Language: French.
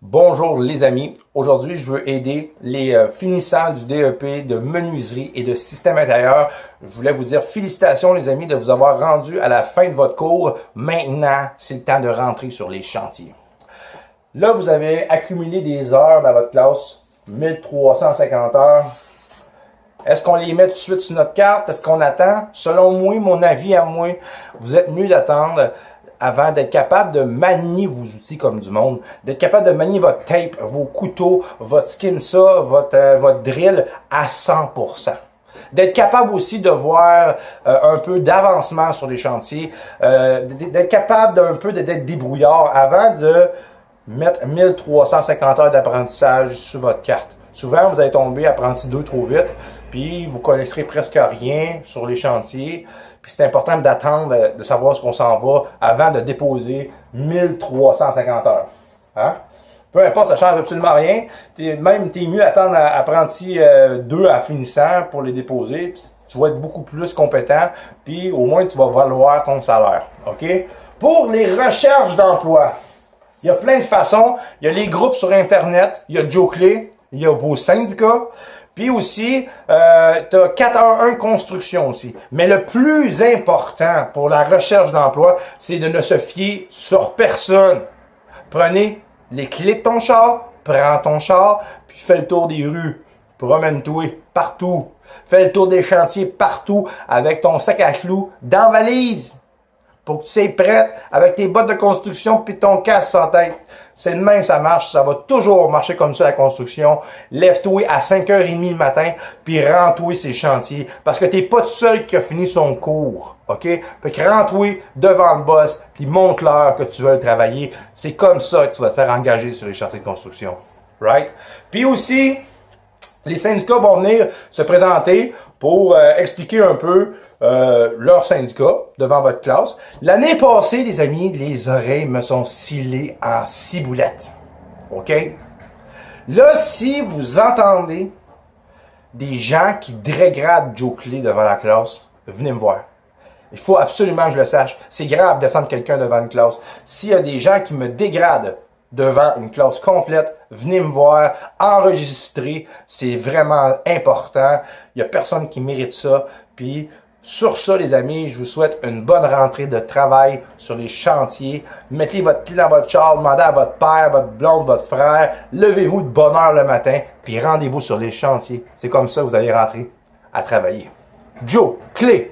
Bonjour les amis, aujourd'hui je veux aider les finissants du DEP de menuiserie et de système intérieur. Je voulais vous dire félicitations les amis de vous avoir rendu à la fin de votre cours. Maintenant, c'est le temps de rentrer sur les chantiers. Là, vous avez accumulé des heures dans votre classe, 1350 heures. Est-ce qu'on les met tout de suite sur notre carte? Est-ce qu'on attend? Selon moi, mon avis à moi, vous êtes mieux d'attendre avant d'être capable de manier vos outils comme du monde, d'être capable de manier votre tape, vos couteaux, votre skin saw, votre drill à 100%. D'être capable aussi de voir un peu d'avancement sur les chantiers, d'être capable d'un peu d'être débrouillard avant de mettre 1350 heures d'apprentissage sur votre carte. Souvent, vous allez tomber apprenti 2 trop vite, puis vous connaîtrez presque rien sur les chantiers. Puis c'est important d'attendre, de savoir ce qu'on s'en va avant de déposer 1350 heures. Hein? Peu importe, ça change absolument rien. T'es mieux d'attendre apprenti 2 à finissant pour les déposer. Tu vas être beaucoup plus compétent, puis au moins tu vas valoir ton salaire. OK? Pour les recherches d'emploi, il y a plein de façons. Il y a les groupes sur Internet, il y a Joe Clé, il y a vos syndicats. Puis aussi, tu as 411 construction aussi. Mais le plus important pour la recherche d'emploi, c'est de ne se fier sur personne. Prenez les clés de ton char, prends ton char, puis fais le tour des rues. Promène-toi partout. Fais le tour des chantiers partout avec ton sac à clous dans la valise. Pour que tu sois prête avec tes bottes de construction puis ton casque sans tête. C'est de même que ça marche. Ça va toujours marcher comme ça la construction. Lève-toi à 5h30 le matin puis rends-toi ces chantiers. Parce que t'es pas tout seul qui a fini son cours. OK? Fait que rends-toi devant le boss puis montre-leur que tu veux travailler. C'est comme ça que tu vas te faire engager sur les chantiers de construction. Right? Puis aussi, les syndicats vont venir se présenter pour expliquer un peu leur syndicat devant votre classe. L'année passée, les amis, les oreilles me sont scellées en ciboulette. OK? Là, si vous entendez des gens qui dégradent Joe Clé devant la classe, venez me voir. Il faut absolument que je le sache. C'est grave de descendre quelqu'un devant une classe. S'il y a des gens qui me dégradent devant une classe complète, venez me voir, enregistrer, c'est vraiment important. Il n'y a personne qui mérite ça. Puis, sur ça, les amis, je vous souhaite une bonne rentrée de travail sur les chantiers. Mettez votre clé dans votre char, demandez à votre père, votre blonde, votre frère. Levez-vous de bonne heure le matin, puis rendez-vous sur les chantiers. C'est comme ça que vous allez rentrer à travailler. Joe Clé.